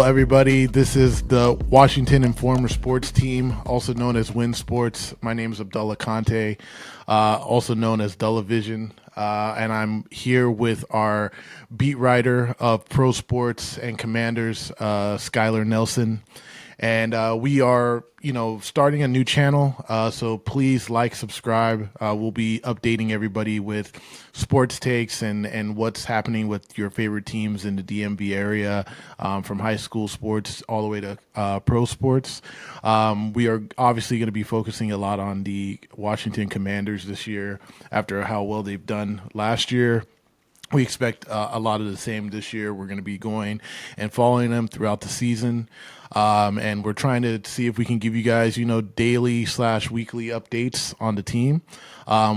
everybody. This is the Washington Informer Sports Team, also known as Win Sports. My name is Abdullah Konte, also known as Dullah Vision. And I'm here with our beat writer of Pro Sports and Commanders, Skylar Nelson. And we are, starting a new channel. So please like, subscribe. We'll be updating everybody with sports takes and what's happening with your favorite teams in the DMV area, from high school sports all the way to pro sports. We are obviously going to be focusing a lot on the Washington Commanders this year after how well they've done last year. We expect a lot of the same this year. We're going to be going and following them throughout the season. And we're trying to see if we can give you guys, daily/weekly updates on the team.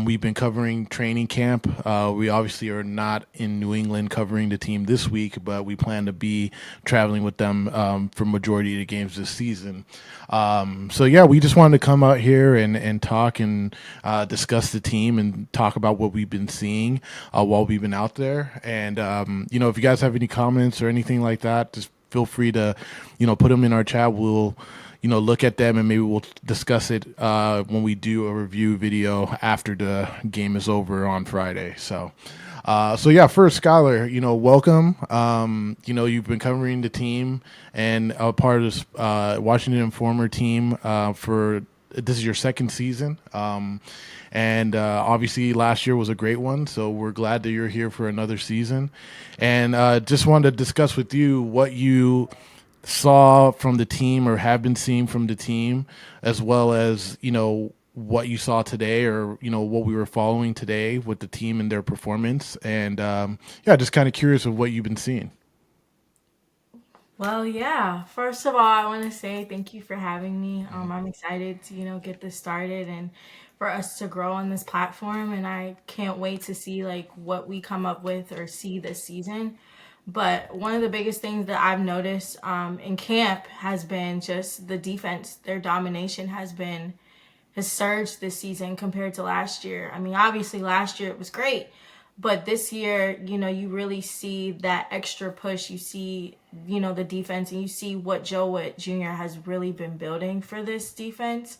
We've been covering training camp. We obviously are not in New England covering the team this week, but we plan to be traveling with them for majority of the games this season. We just wanted to come out here and talk and discuss the team and talk about what we've been seeing while we've been out there. And, if you guys have any comments or anything like that, just feel free to, put them in our chat. We'll, look at them and maybe we'll discuss it when we do a review video after the game is over on Friday. First, Skylar, welcome. You've been covering the team and a part of this Washington Informer team this is your second season. Obviously last year was a great one, so we're glad that you're here for another season. And just wanted to discuss with you what you saw from the team or have been seeing from the team, as well as, what you saw today or, what we were following today with the team and their performance. And just kind of curious of what you've been seeing. Well, yeah. First of all, I want to say thank you for having me. I'm excited to, get this started and for us to grow on this platform. And I can't wait to see like what we come up with or see this season. But one of the biggest things that I've noticed in camp has been just the defense. Their domination has surged this season compared to last year. I mean, obviously last year it was great, but this year, you really see that extra push. You see, the defense, and you see what Joe Witt Jr. has really been building for this defense.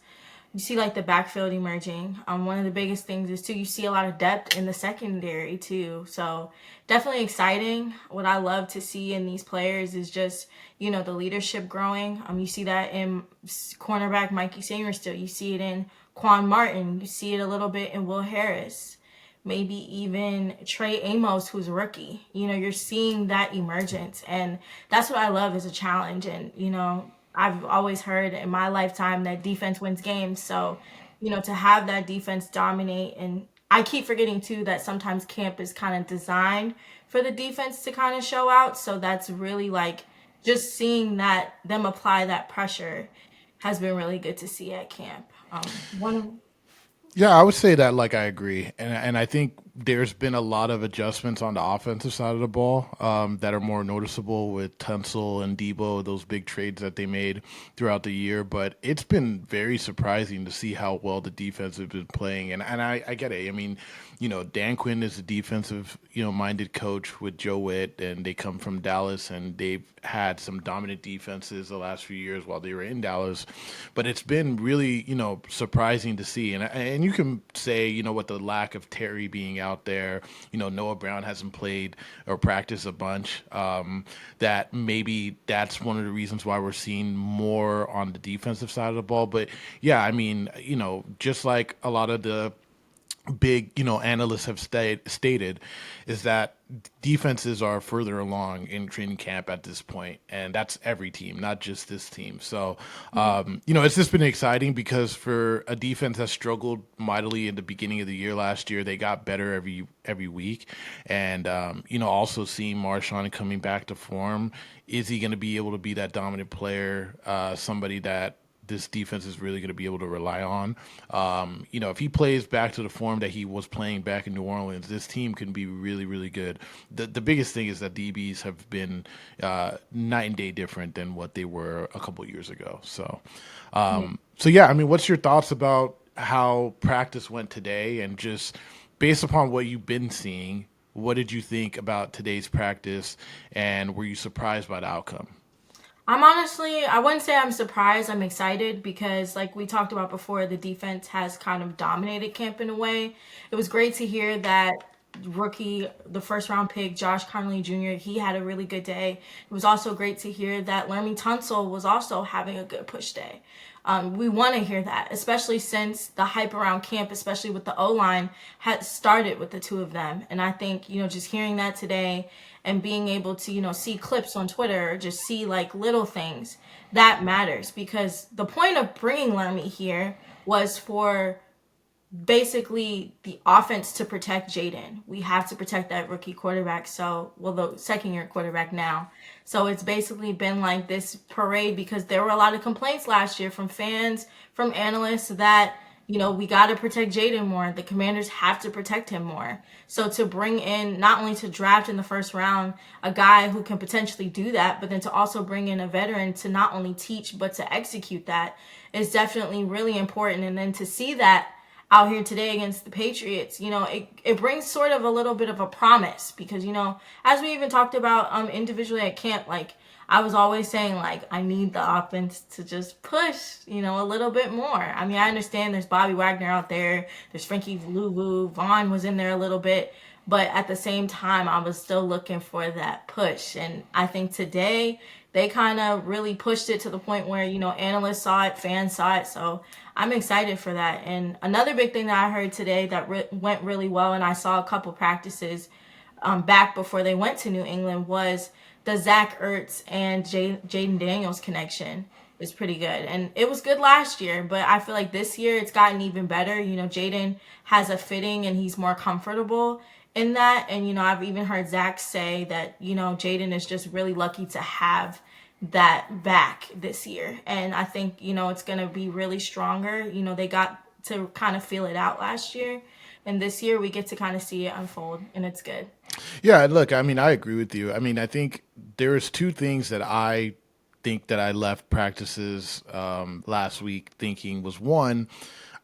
You see like the backfield emerging. One of the biggest things is too, you see a lot of depth in the secondary too. So definitely exciting. What I love to see in these players is just, the leadership growing. You see that in cornerback Mikey Sanger still. You see it in Quan Martin. You see it a little bit in Will Harris. Maybe even Trey Amos, who's a rookie. You're seeing that emergence. And that's what I love as a challenge. And, I've always heard in my lifetime that defense wins games. So, to have that defense dominate, and I keep forgetting too that sometimes camp is kind of designed for the defense to kind of show out. So that's really like just seeing that them apply that pressure has been really good to see at camp. One Yeah, I would say that I agree, and I think there's been a lot of adjustments on the offensive side of the ball that are more noticeable with Tunsil and Debo, those big trades that they made throughout the year. But it's been very surprising to see how well the defense has been playing, and I get it. I mean, Dan Quinn is a defensive minded coach with Joe Witt, and they come from Dallas, and they've had some dominant defenses the last few years while they were in Dallas. But it's been really surprising to see, and you can say with the lack of Terry being out there, Noah Brown hasn't played or practiced a bunch. That maybe that's one of the reasons why we're seeing more on the defensive side of the ball. But yeah, I mean, just like a lot of the big analysts have stated is that defenses are further along in training camp at this point, and that's every team, not just this team. So it's just been exciting because for a defense that struggled mightily in the beginning of the year last year, they got better every week. And also seeing Marshawn coming back to form, is he going to be able to be that dominant player, somebody that this defense is really going to be able to rely on. If he plays back to the form that he was playing back in New Orleans, this team can be really, really good. The biggest thing is that DBs have been night and day different than what they were a couple years ago. I mean, what's your thoughts about how practice went today, and just based upon what you've been seeing, what did you think about today's practice, and were you surprised by the outcome? I wouldn't say I'm surprised. I'm excited because, like we talked about before, the defense has kind of dominated camp in a way. It was great to hear that rookie, the first round pick, Josh Conley Jr., he had a really good day. It was also great to hear that Lermy Tunsil was also having a good push day. We want to hear that, especially since the hype around camp, especially with the O line, had started with the two of them. And I think, just hearing that today and being able to, see clips on Twitter or just see like little things that matters because the point of bringing Lermy here was for basically the offense to protect Jaden. We have to protect that rookie quarterback. So, well, the second year quarterback now. So it's basically been like this parade because there were a lot of complaints last year from fans, from analysts that, we got to protect Jaden more. The Commanders have to protect him more. So to bring in, not only to draft in the first round, a guy who can potentially do that, but then to also bring in a veteran to not only teach, but to execute that is definitely really important. And then to see that out here today against the Patriots, it brings sort of a little bit of a promise because, as we even talked about individually at camp, like I was always saying, like, I need the offense to just push, a little bit more. I mean, I understand there's Bobby Wagner out there, there's Frankie Louvu, Vaughn was in there a little bit, but at the same time, I was still looking for that push. And I think today they kind of really pushed it to the point where, analysts saw it, fans saw it. So I'm excited for that. And another big thing that I heard today that went really well, and I saw a couple practices back before they went to New England, was the Zach Ertz and Jaden Daniels connection is pretty good. And it was good last year, but I feel like this year it's gotten even better. Jaden has a fitting and he's more comfortable in that. And, I've even heard Zach say that, Jaden is just really lucky to have that back this year. And I think, it's going to be really stronger. They got to kind of feel it out last year. And this year we get to kind of see it unfold, and it's good. Yeah, look, I mean, I agree with you. I mean, I think there's two things that I think that I left practices last week thinking was one,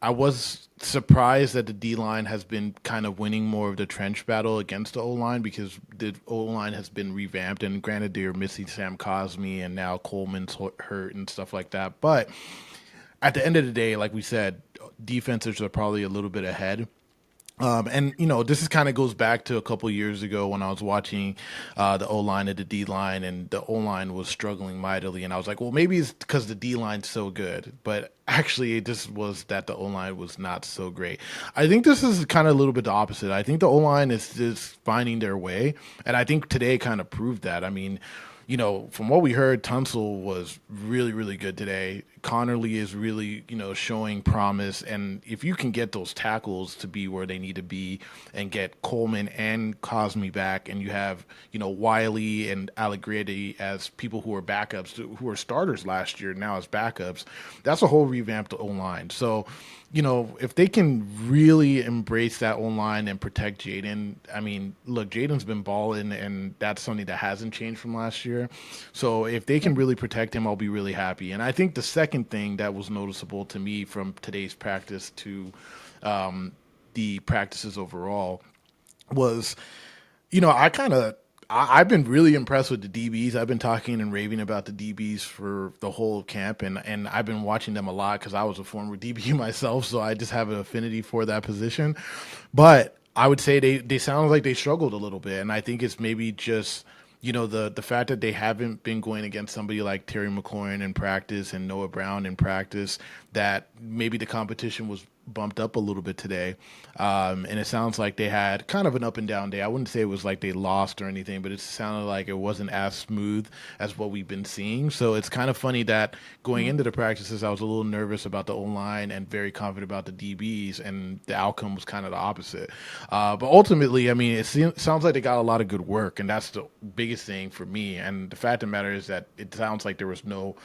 I was surprised that the D line has been kind of winning more of the trench battle against the O line because the O line has been revamped. And granted, they're missing Sam Cosmi and now Coleman's hurt and stuff like that. But at the end of the day, like we said, defenses are probably a little bit ahead. And this is kind of goes back to a couple years ago when I was watching the O line and the D line, and the O line was struggling mightily, and I was like, well, maybe it's because the D line's so good, but actually, it just was that the O line was not so great. I think this is kind of a little bit the opposite. I think the O line is just finding their way, and I think today kind of proved that. I mean, from what we heard, Tunsil was really, really good today. Connerly is really, showing promise. And if you can get those tackles to be where they need to be and get Coleman and Cosme back, and you have, Wiley and Allegretti as people who are backups, who were starters last year now as backups, that's a whole revamped O-line. So, if they can really embrace that O-line and protect Jaden, I mean, look, Jaden's been balling, and that's something that hasn't changed from last year. So if they can really protect him, I'll be really happy. And I think the second thing that was noticeable to me from today's practice to the practices overall was, I've been really impressed with the DBs. I've been talking and raving about the DBs for the whole camp, and I've been watching them a lot because I was a former DB myself, so I just have an affinity for that position. But I would say they sound like they struggled a little bit, and I think it's maybe just the fact that they haven't been going against somebody like Terry McLaurin in practice and Noah Brown in practice, that maybe the competition was bumped up a little bit today. And it sounds like they had kind of an up and down day. I wouldn't say it was like they lost or anything, but it sounded like it wasn't as smooth as what we've been seeing. So it's kind of funny that going into the practices, I was a little nervous about the O-line and very confident about the DBs, and the outcome was kind of the opposite. But ultimately, I mean, sounds like they got a lot of good work, and that's the biggest thing for me. And the fact of the matter is that it sounds like there was no,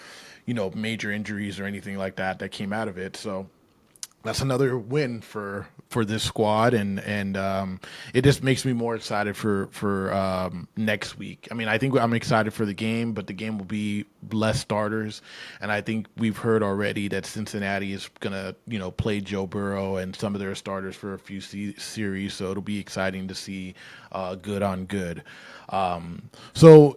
major injuries or anything like that came out of it. So that's another win for this squad, and it just makes me more excited for next week. I mean, I think I'm excited for the game, but the game will be less starters, and I think we've heard already that Cincinnati is gonna play Joe Burrow and some of their starters for a few series, so it'll be exciting to see good on good. So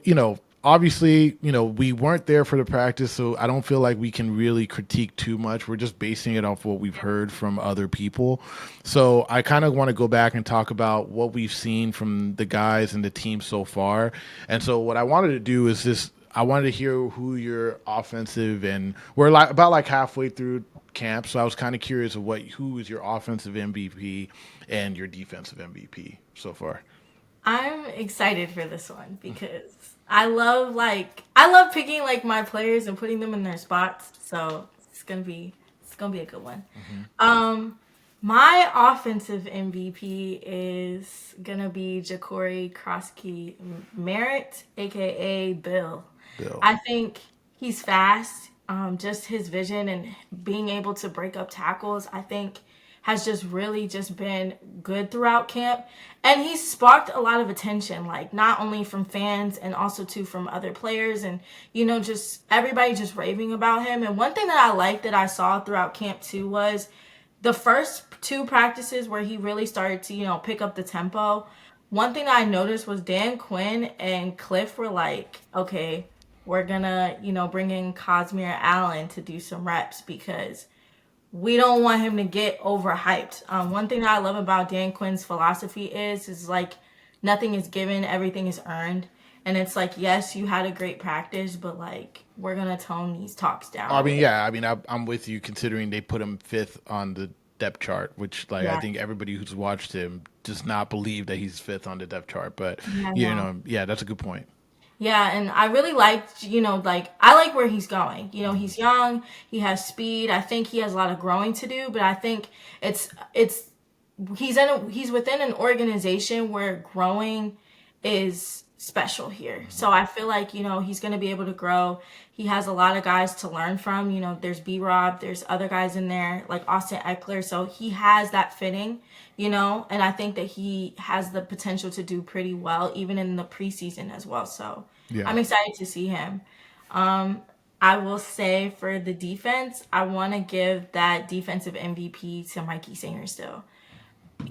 obviously, we weren't there for the practice, so I don't feel like we can really critique too much. We're just basing it off what we've heard from other people. So I kind of want to go back and talk about what we've seen from the guys and the team so far. And so what I wanted to do is just I wanted to hear who your offensive and we're about like halfway through camp, so I was kind of curious of who is your offensive MVP and your defensive MVP so far. I'm excited for this one because I love picking like my players and putting them in their spots. So it's gonna be a good one. Um, my offensive MVP is gonna be Ja'Cory Krosky Merritt, aka Bill. Bill. I think he's fast. Just his vision and being able to break up tackles, I think, has just really just been good throughout camp. And he's sparked a lot of attention, like not only from fans and also too from other players and just everybody just raving about him. And one thing that I liked that I saw throughout camp too was the first two practices where he really started to, pick up the tempo. One thing that I noticed was Dan Quinn and Cliff were like, okay, we're gonna, bring in Cosmere Allen to do some reps because we don't want him to get overhyped. One thing that I love about Dan Quinn's philosophy is like nothing is given, everything is earned. And it's like, yes, you had a great practice, but like we're gonna tone these talks down I a mean, little. yeah, I mean, I'm with you considering they put him fifth on the depth chart, which like I Yeah, think everybody who's watched him does not believe that he's fifth on the depth chart. But yeah, no. yeah, that's a good point. Yeah, and I really liked, like I like where he's going. He's young, he has speed. I think he has a lot of growing to do, but I think it's he's within an organization where growing is special here. So I feel like, he's going to be able to grow. He has a lot of guys to learn from. There's B Rob, there's other guys in there like Austin Eckler. So he has that fitting, and I think that he has the potential to do pretty well, even in the preseason as well. So Yeah. I'm excited to see him. Um, I will say for the defense, I want to give that defensive MVP to Mikey Singer still.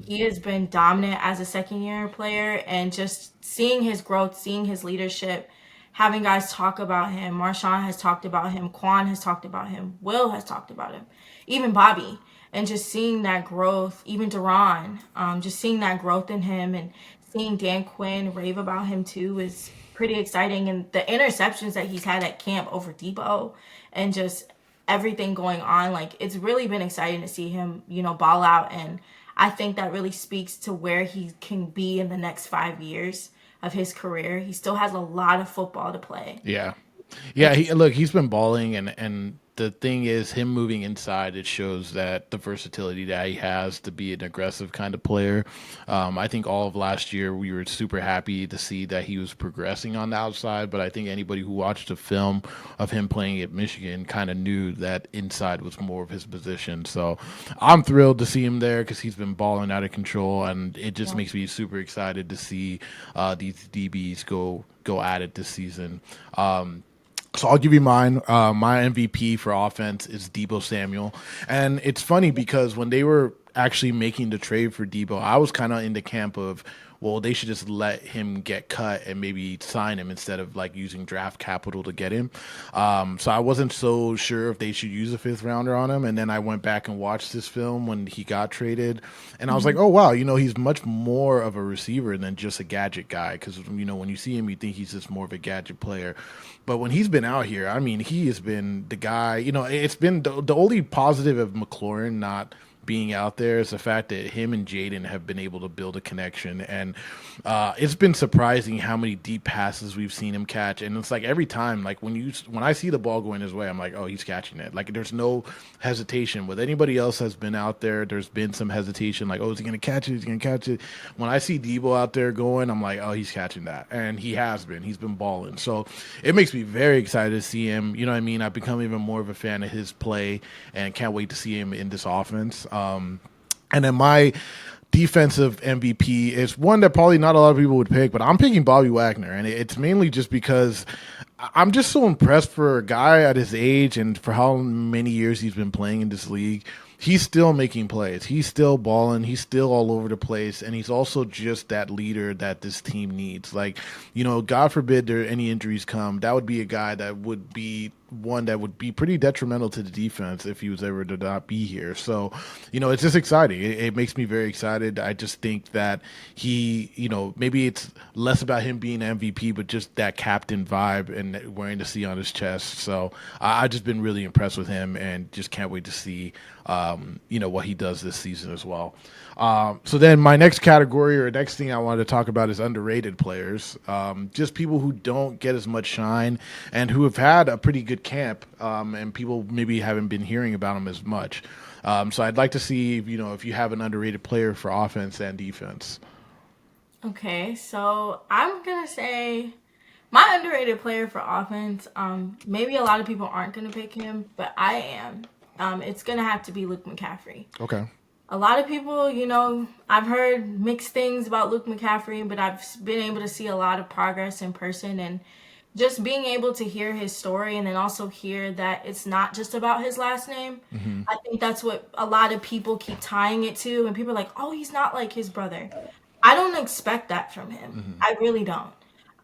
He has been dominant as a second year player and just seeing his growth, seeing his leadership, having guys talk about him. Marshawn has talked about him, Quan has talked about him, Will has talked about him, even Bobby. And just seeing that growth, even Duran, just seeing that growth in him and seeing Dan Quinn rave about him too is pretty exciting. And the interceptions that he's had at camp over Depot and just everything going on, like it's really been exciting to see him, ball out. And I think that really speaks to where he can be in the next 5 years of his career. He still has a lot of football to play. Yeah. Yeah, It's he's been balling and the thing is him moving inside, it shows that the versatility that he has to be an aggressive kind of player. I think all of last year we were super happy to see that he was progressing on the outside, but I think anybody who watched the film of him playing at Michigan kind of knew that inside was more of his position. So I'm thrilled to see him there because he's been balling out of control, and it just makes me super excited to see these DBs go at it this season. So I'll give you mine. My MVP for offense is Debo Samuel, and it's funny because when they were actually making the trade for Debo, I was kind of in the camp of, well, they should just let him get cut and maybe sign him instead of like using draft capital to get him. So I wasn't so sure if they should use a fifth rounder on him. And then I went back and watched this film when he got traded, and I was like, oh wow, he's much more of a receiver than just a gadget guy. Because when you see him, you think he's just more of a gadget player. But when he's been out here, I mean, he has been the guy. It's been the only positive of McLaurin not being out there is the fact that him and Jaden have been able to build a connection, and it's been surprising how many deep passes we've seen him catch. And it's like every time, like when I see the ball going his way, I'm like, oh, he's catching it. Like there's no hesitation. With anybody else has been out there, there's been some hesitation. Like, oh, is he gonna catch it? He's gonna catch it. When I see Debo out there going, I'm like, oh, he's catching that, and he has been. He's been balling. So it makes me very excited to see him. You know what I mean? I've become even more of a fan of his play, and can't wait to see him in this offense. And then my defensive MVP is one that probably not a lot of people would pick, but I'm picking Bobby Wagner, and it's mainly just because I'm just so impressed for a guy at his age and for how many years he's been playing in this league. he's still making plays. He's still balling. He's still all over the place, and he's also just that leader that this team needs. Like, God forbid there any injuries come, that would be a guy that would be one that would be pretty detrimental to the defense if he was ever to not be here. So, it's just exciting. It makes me very excited. I just think that he, maybe it's less about him being MVP, but just that captain vibe and wearing the C on his chest. So I've just been really impressed with him and just can't wait to see, what he does this season as well. So then my next category or next thing I wanted to talk about is underrated players, just people who don't get as much shine and who have had a pretty good camp, and people maybe haven't been hearing about them as much. So I'd like to see, if you have an underrated player for offense and defense. Okay, so I'm gonna say my underrated player for offense. Maybe a lot of people aren't gonna pick him, but I am. It's gonna have to be Luke McCaffrey. Okay. A lot of people, I've heard mixed things about Luke McCaffrey, but I've been able to see a lot of progress in person, and just being able to hear his story and then also hear that it's not just about his last name. Hmm. I think that's what a lot of people keep tying it to, and people are like, oh, he's not like his brother. I don't expect that from him. Hmm. I really don't.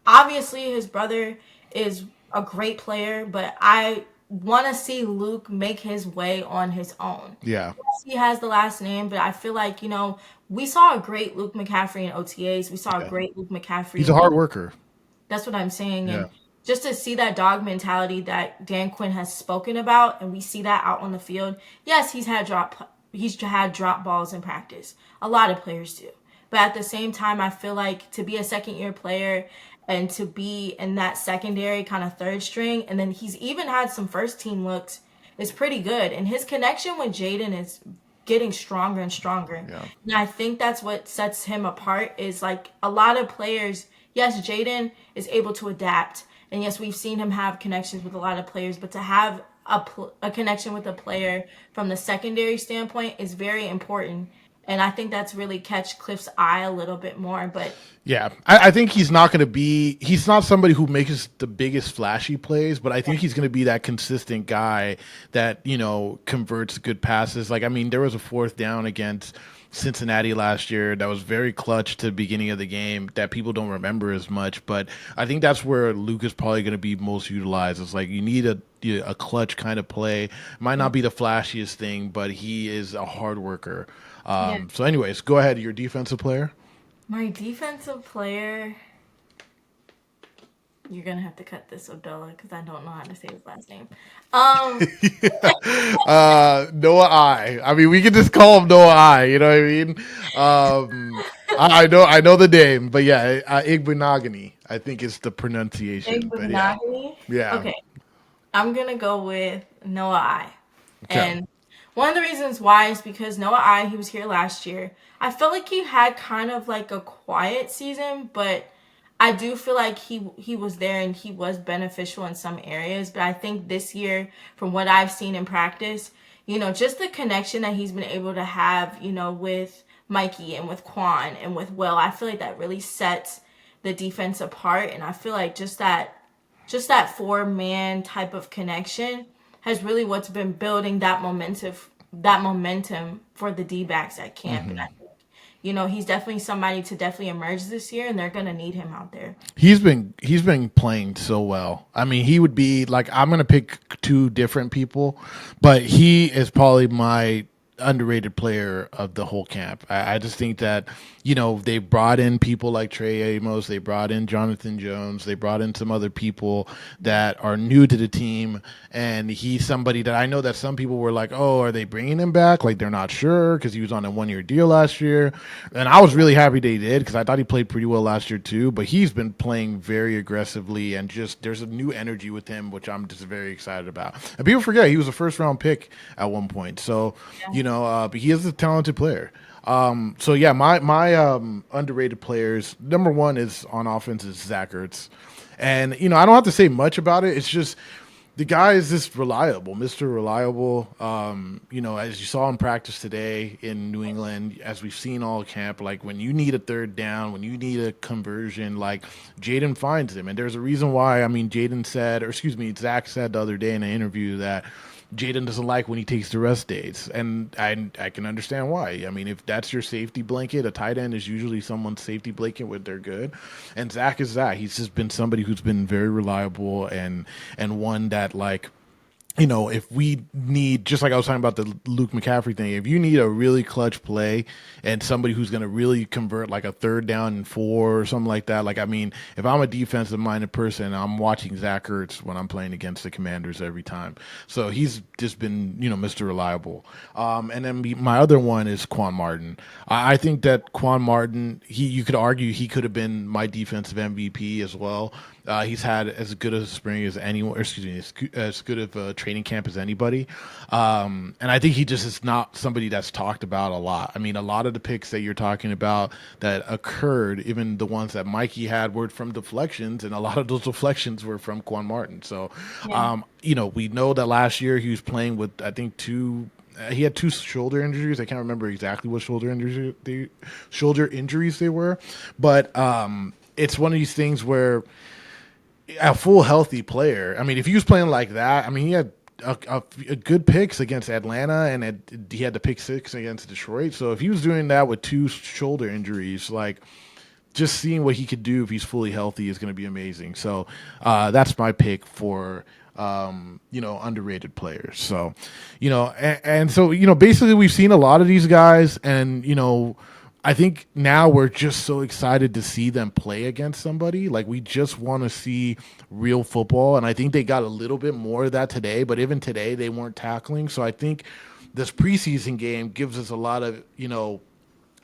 Obviously, his brother is a great player, but I want to see Luke make his way on his own. Yeah. Yes, he has the last name, but I feel like, we saw a great Luke McCaffrey in OTAs. We saw a Yeah. great Luke He's McCaffrey. a hard worker. That's what I'm saying. Yeah. And just to see that dog mentality that Dan Quinn has spoken about, and we see that out on the field. Yes, he's had drop balls in practice. A lot of players do. But at the same time, I feel like to be a second year player and to be in that secondary kind of third string, and then he's even had some first team looks, is pretty good. And his connection with Jaden is getting stronger and stronger. Yeah. And I think that's what sets him apart is like a lot of players. Yes, Jaden is able to adapt. And yes, we've seen him have connections with a lot of players, but to have a connection with a player from the secondary standpoint is very important. And I think that's really catch Cliff's eye a little bit more. But Yeah, I think he's not going to be. He's not somebody who makes the biggest flashy plays, but I think he's going to be that consistent guy that converts good passes. Like, I mean, there was a fourth down against Cincinnati last year that was very clutch to the beginning of the game that people don't remember as much. But I think that's where Luke is probably going to be most utilized. It's like you need a clutch kind of play. Might not be the flashiest thing, but he is a hard worker. yeah, So, anyways, go ahead. Your defensive player. my defensive player, you're going to have to cut this Abdullah because I don't know how to say his last name. Um, Noah I mean, we can just call him Noah I. You know what I mean? I know the name, but yeah, Igbenogany, I think is the pronunciation. But yeah, Monogamy. yeah. Okay, I'm going to go with Noah I. Okay. And one of the reasons why is because he was here last year. I felt like he had kind of like a quiet season, but I do feel like he was there and he was beneficial in some areas. But I think this year, from what I've seen in practice, just the connection that he's been able to have, with Mikey and with Quan and with Will, I feel like that really sets the defense apart. And I feel like just that four-man type of connection has really what's been building that momentum for the D-backs at camp. And I think, he's definitely somebody to definitely emerge this year, and they're gonna need him out there. He's been playing so well. I mean, he would be like, I'm gonna pick two different people, but he is probably my underrated player of the whole camp. I just think that, they brought in people like Trey Amos, they brought in Jonathan Jones, they brought in some other people that are new to the team. And he's somebody that I know that some people were like, oh, are they bringing him back? Like, they're not sure because he was on a 1 year deal last year. And I was really happy they did because I thought he played pretty well last year too. But he's been playing very aggressively and just there's a new energy with him, which I'm just very excited about. And people forget he was a first round pick at one point. So, but he is a talented player. So yeah, my underrated players. Number one is on offense is Zach Ertz, and I don't have to say much about it. It's just the guy is just reliable, Mr. Reliable. As you saw in practice today in New England, as we've seen all camp, like when you need a third down, when you need a conversion, like Jaden finds him, and there's a reason why. I mean, Zach said the other day in an interview that Jaden doesn't like when he takes the rest days, and I can understand why. I mean, if that's your safety blanket, a tight end is usually someone's safety blanket when they're good, and Zach is that. He's just been somebody who's been very reliable and one that like if we need, just like I was talking about the Luke McCaffrey thing, if you need a really clutch play and somebody who's going to really convert like a 3rd down and 4 or something like that, like, I mean, if I'm a defensive minded person, I'm watching Zach Ertz when I'm playing against the Commanders every time. So he's just been, Mr. Reliable. And then my other one is Quan Martin. I think that Quan Martin, you could argue he could have been my defensive MVP as well. He's had as good a spring as anyone, or excuse me, as good of a training camp as anybody. And I think he just is not somebody that's talked about a lot. I mean, a lot of the picks that you're talking about that occurred, even the ones that Mikey had, were from deflections, and a lot of those deflections were from Quan Martin. So, Yeah. we know that last year he was playing with, I think, he had 2 shoulder injuries. I can't remember exactly what shoulder injuries they were, but it's one of these things where a full healthy player. I mean, if he was playing like that, I mean, he had a good picks against Atlanta, and he had the pick 6 against Detroit. So if he was doing that with 2 shoulder injuries, like, just seeing what he could do if he's fully healthy is going to be amazing. So that's my pick for underrated players. So and so basically we've seen a lot of these guys, and I think now we're just so excited to see them play against somebody. Like, we just want to see real football, and I think they got a little bit more of that today, but even today they weren't tackling. So I think this preseason game gives us a lot of,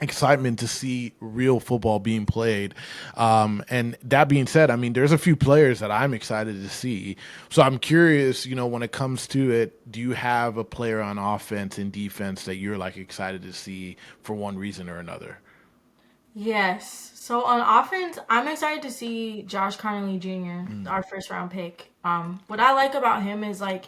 excitement to see real football being played. And that being said, I mean, there's a few players that I'm excited to see. So I'm curious, when it comes to it, do you have a player on offense and defense that you're like excited to see for one reason or another? Yes. So on offense, I'm excited to see Josh Connerly Jr., our first round pick. What I like about him is like,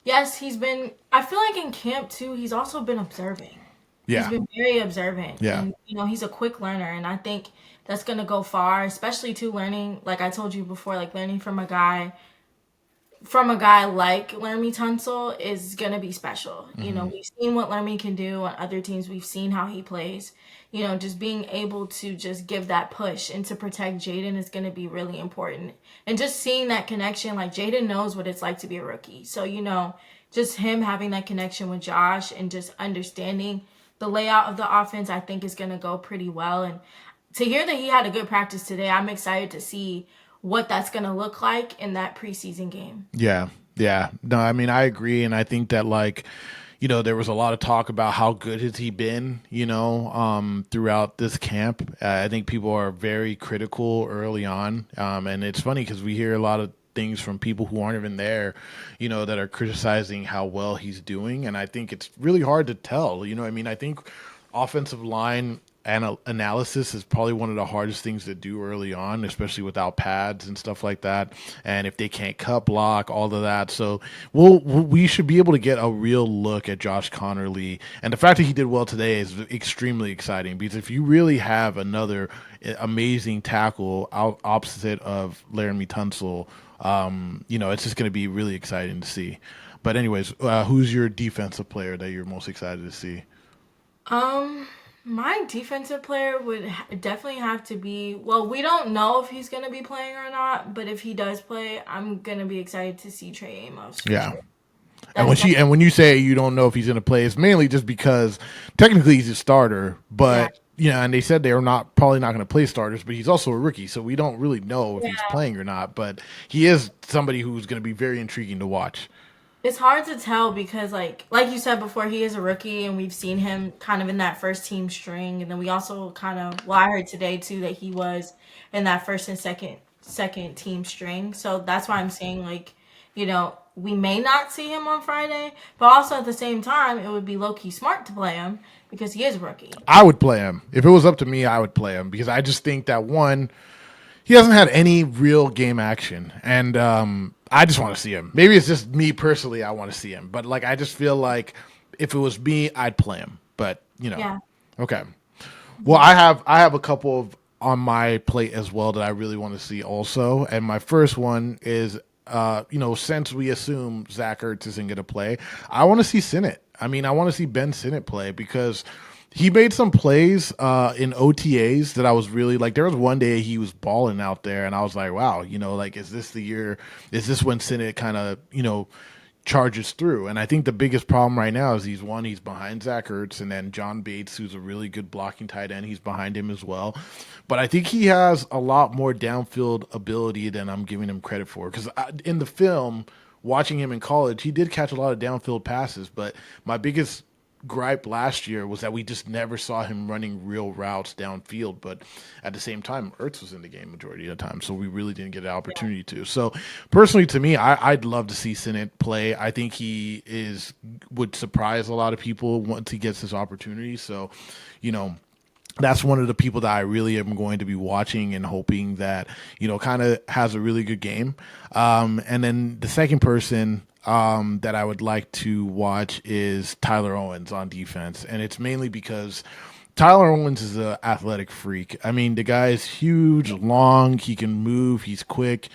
yes, I feel like in camp too, he's also been observing. He's Yeah. been very observant, Yeah. and he's a quick learner, and I think that's gonna go far, especially to learning, like I told you before, like learning from a guy like Laramie Tunsil is gonna be special. We've seen what Laramie can do on other teams. We've seen how he plays. Just being able to just give that push and to protect Jaden is gonna be really important. And just seeing that connection, like Jaden knows what it's like to be a rookie. So, just him having that connection with Josh and just understanding the layout of the offense, I think is gonna go pretty well. And to hear that he had a good practice today, I'm excited to see what that's going to look like in that preseason game. Yeah. Yeah. No, I mean, I agree. And I think that, like, there was a lot of talk about how good has he been, throughout this camp. I think people are very critical early on. And it's funny because we hear a lot of things from people who aren't even there, that are criticizing how well he's doing. And I think it's really hard to tell. I mean, I think offensive line analysis is probably one of the hardest things to do early on, especially without pads and stuff like that. And if they can't cut block, all of that. So we should be able to get a real look at Josh Connerly. And the fact that he did well today is extremely exciting, because if you really have another amazing tackle opposite of Laramie Tunsil, it's just going to be really exciting to see. But anyways, who's your defensive player that you're most excited to see? Um, my defensive player would definitely have to be. Well, we don't know if he's going to be playing or not, but if he does play, I'm going to be excited to see Trey Amos for Yeah. sure. And when you say you don't know if he's going to play, it's mainly just because technically he's a starter, but Exactly. and they said they're probably not going to play starters, but he's also a rookie, so we don't really know if he's Yeah. playing or not. But he is somebody who's going to be very intriguing to watch. It's hard to tell because like you said before, he is a rookie and we've seen him kind of in that first team string, and then we also kind of, well, I heard today too that he was in that first and second team string. So that's why I'm saying, like, we may not see him on Friday, but also at the same time it would be low key smart to play him because he is a rookie. I would play him if it was up to me. I would play him because I just think that, one, he hasn't had any real game action, and I just want to see him. Maybe it's just me personally. I want to see him, but like, I just feel like if it was me, I'd play him. But Yeah. okay. Well, I have a couple of on my plate as well that I really want to see also, and my first one is since we assume Zach Ertz isn't going to play, I want to see Sinnott. I mean, I want to see Ben Sinnott play because he made some plays in OTAs that I was really like. There was one day he was balling out there, and I was like, wow, like, is this the year? Is this when Sinnott kind of, charges through? And I think the biggest problem right now is he's behind Zach Ertz, and then John Bates, who's a really good blocking tight end, he's behind him as well. But I think he has a lot more downfield ability than I'm giving him credit for. Because in the film, watching him in college, he did catch a lot of downfield passes. But my biggest gripe last year was that we just never saw him running real routes downfield. But at the same time, Ertz was in the game majority of the time, so we really didn't get an opportunity to. So personally, to me, I'd love to see Sinnott play. I think would surprise a lot of people once he gets this opportunity. So, that's one of the people that I really am going to be watching and hoping that, kind of has a really good game. And then the second person that I would like to watch is Tyler Owens on defense. And it's mainly because Tyler Owens is an athletic freak. I mean, the guy is huge, long, he can move, he's quick.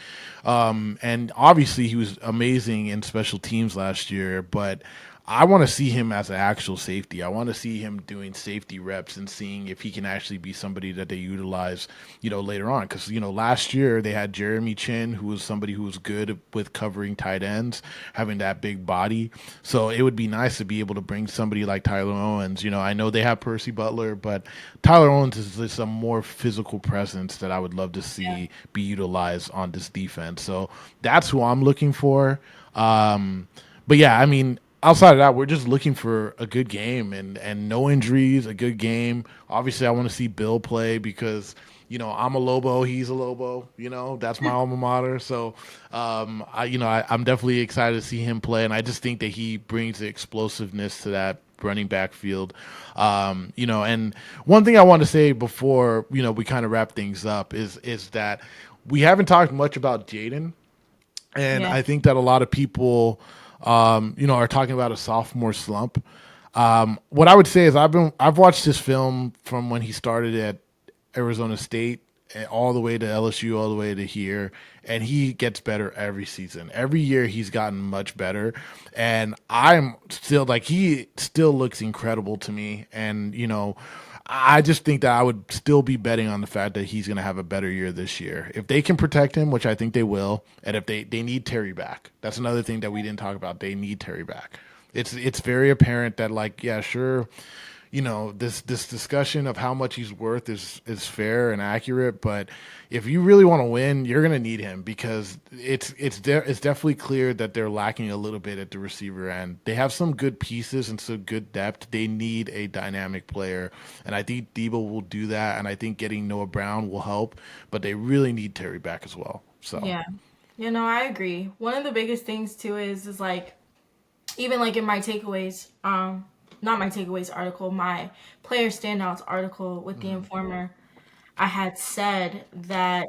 And obviously he was amazing in special teams last year, but I want to see him as an actual safety. I want to see him doing safety reps and seeing if he can actually be somebody that they utilize, later on. Because, last year they had Jeremy Chin, who was somebody who was good with covering tight ends, having that big body. So it would be nice to be able to bring somebody like Tyler Owens. I know they have Percy Butler, but Tyler Owens is just a more physical presence that I would love to see be utilized on this defense. So that's who I'm looking for. But yeah, I mean, outside of that, we're just looking for a good game and no injuries, a good game. Obviously, I want to see Bill play because, I'm a Lobo, he's a Lobo, that's my alma mater. So, I'm definitely excited to see him play. And I just think that he brings the explosiveness to that running back field. And one thing I want to say before, we kind of wrap things up is that we haven't talked much about Jaden. And Yeah. I think that a lot of people are talking about a sophomore slump. What I would say is I've watched this film from when he started at Arizona State all the way to LSU, all the way to here, and he gets better every season. Every year he's gotten much better, and I'm still like he still looks incredible to me. And I just think that I would still be betting on the fact that he's going to have a better year this year. If they can protect him, which I think they will, and if they need Terry back. That's another thing that we didn't talk about. They need Terry back. It's very apparent that, like, yeah, sure, this discussion of how much he's worth is fair and accurate, but if you really want to win, you're going to need him because it's definitely clear that they're lacking a little bit at the receiver end. They have some good pieces and some good depth. They need a dynamic player, and I think Debo will do that, and I think getting Noah Brown will help, but they really need Terry back as well. So Yeah. I agree. One of the biggest things too is like even like in my takeaways, not my takeaways article, my player standouts article with the Informer, I had said that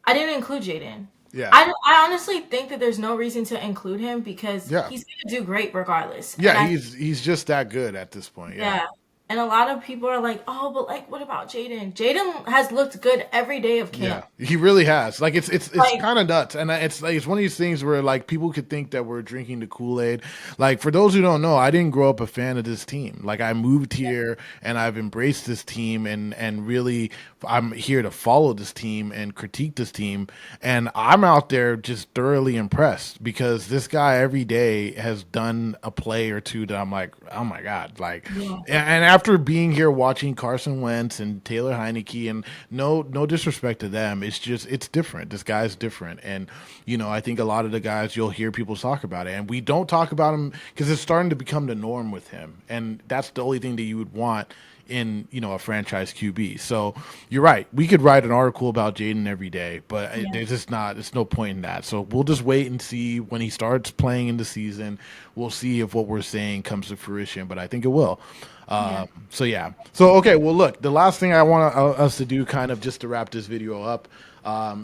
I didn't include Jaden. yeah, I honestly think that there's no reason to include him because yeah, he's going to do great regardless. And yeah. I He's just that good at this point. Yeah. Yeah. And a lot of people are like, oh, but like, what about Jaden? Jaden has looked good every day of Yeah, camp. he really has. Like it's Like, kind of nuts, and it's like it's one of these things where like people could think that we're drinking the Kool-Aid. Like for those who don't know, I didn't grow up a fan of this team. Like I moved here and I've embraced this team, and really I'm here to follow this team and critique this team, and I'm out there just thoroughly impressed because this guy every day has done a play or two that I'm like, oh my god, like, yeah, and after being here watching Carson Wentz and Taylor Heineke, and no disrespect to them, it's different. This guy's different, and I think a lot of the guys you'll hear people talk about it, and we don't talk about him because it's starting to become the norm with him, and that's the only thing that you would want in a franchise QB. So you're right. We could write an article about Jaden every day, but yeah, there's no point in that. So we'll just wait and see when he starts playing in the season. We'll see if what we're saying comes to fruition, but I think it will. yeah. So yeah. So okay. Well, look, the last thing I want us to do, kind of just to wrap this video up.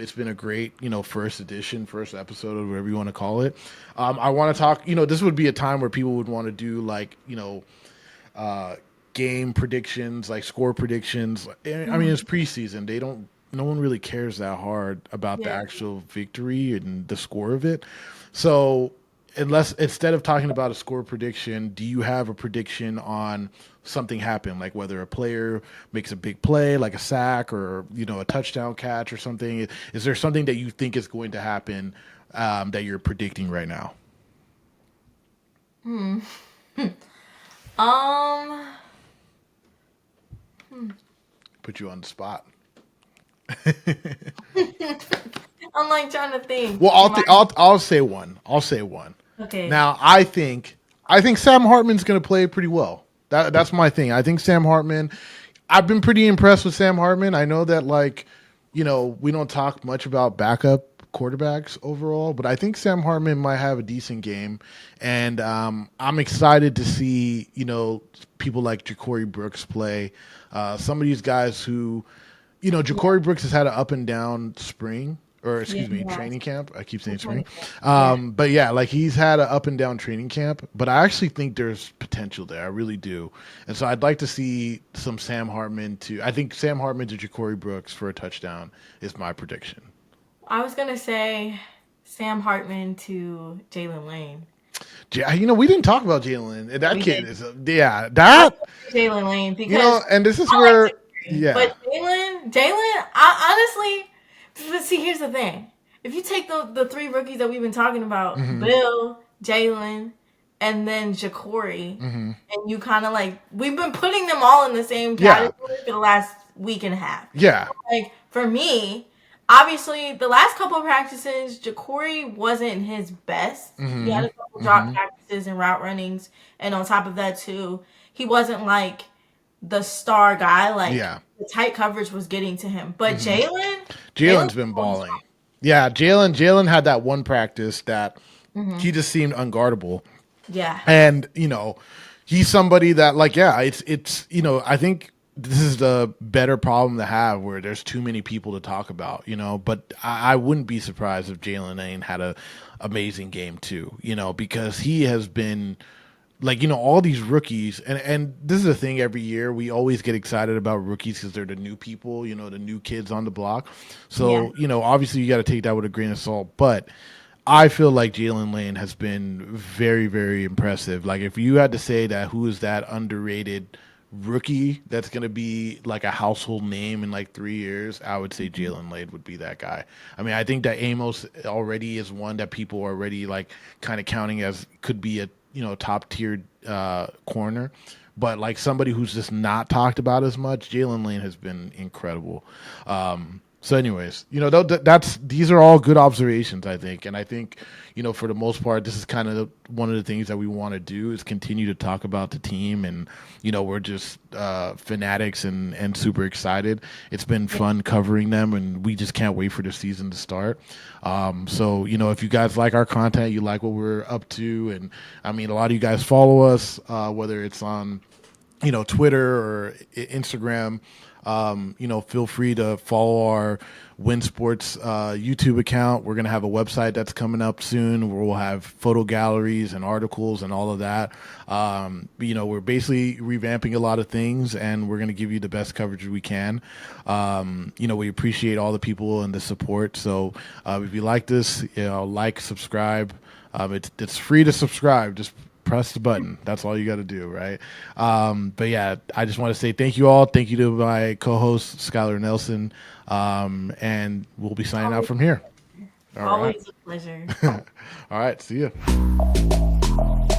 It's been a great, first edition, first episode, or whatever you want to call it. I want to talk. This would be a time where people would want to do like, game predictions, like score predictions. I mean, it's preseason. They don't no one really cares that hard about the Yeah. actual victory and the score of it. So unless instead of talking about a score prediction, do you have a prediction on something happen, like whether a player makes a big play, like a sack or a touchdown catch or something? Is there something that you think is going to happen that you're predicting right now? Um, Put you on the spot. I'm like trying to think. Well, For my I'll say one. I'll say one. okay. Now, I think Sam Hartman's going to play pretty well. That's my thing. I think Sam Hartman. I've been pretty impressed with Sam Hartman. I know that we don't talk much about backup quarterbacks overall, but I think Sam Hartman might have a decent game, and I'm excited to see people like Ja'Cory Brooks play. Some of these guys who Ja'Cory Brooks has had an up and down spring, or Yeah, excuse me, yeah. training camp. I keep saying spring. Yeah. But yeah, like he's had an up and down training camp, but I actually think there's potential there. I really do. And so I'd like to see some Sam Hartman I think Sam Hartman to Ja'Cory Brooks for a touchdown is my prediction. I was gonna say Sam Hartman to Jalen Lane. We didn't talk about Jalen, and that We kid did. is, yeah, I that, like Jalen Lane because and this is I like where, Jalen, yeah. but I honestly, but see, here's the thing: if you take the three rookies that we've been talking about, Hmm. Bill, Jalen, and then Ja'Cory, Hmm. and you kind of like we've been putting them all in the same Yeah. category for the last week and a half. Yeah. Like for me, obviously the last couple of practices, Ja'Cory wasn't his best. He Hmm. had a couple drop Hmm. practices and route runnings, and on top of that too, he wasn't like the star guy. Like Yeah. the tight coverage was getting to him. But Hmm. Jalen, Jalen's been balling. Yeah, Jalen had that one practice that mm-hmm. he just seemed unguardable. Yeah, And, he's somebody that it's I think this is the better problem to have where there's too many people to talk about, but I wouldn't be surprised if Jalen Lane had a amazing game too, because he has been all these rookies, and this is the thing, every year we always get excited about rookies because they're the new people, the new kids on the block. yeah, So obviously you got to take that with a grain of salt, but I feel like Jalen Lane has been very, very impressive. Like if you had to say that who is that underrated rookie that's going to be like a household name in like 3 years, I would say Jalen Lane would be that guy. I mean, I think that Amos already is one that people are already like kind of counting as could be a top tiered corner. But like somebody who's just not talked about as much, Jalen Lane has been incredible. So, anyways, these are all good observations, I think, and I think, for the most part, this is kind of one of the things that we want to do is continue to talk about the team, and we're just fanatics and super excited. It's been fun covering them, and we just can't wait for the season to start. So, if you guys like our content, you like what we're up to, and I mean, a lot of you guys follow us, whether it's on Twitter or Instagram. Feel free to follow our Win Sports YouTube account. We're gonna have a website that's coming up soon where we'll have photo galleries and articles and all of that. We're basically revamping a lot of things, and we're gonna give you the best coverage we can. We appreciate all the people and the support. So if you like this, like, subscribe. It's free to subscribe. Just press the button. That's all you got to do, right? But yeah, I just want to say thank you all. Thank you to my co-host Skylar Nelson, and we'll be signing out always, from here. All right. always a pleasure. All right. See ya.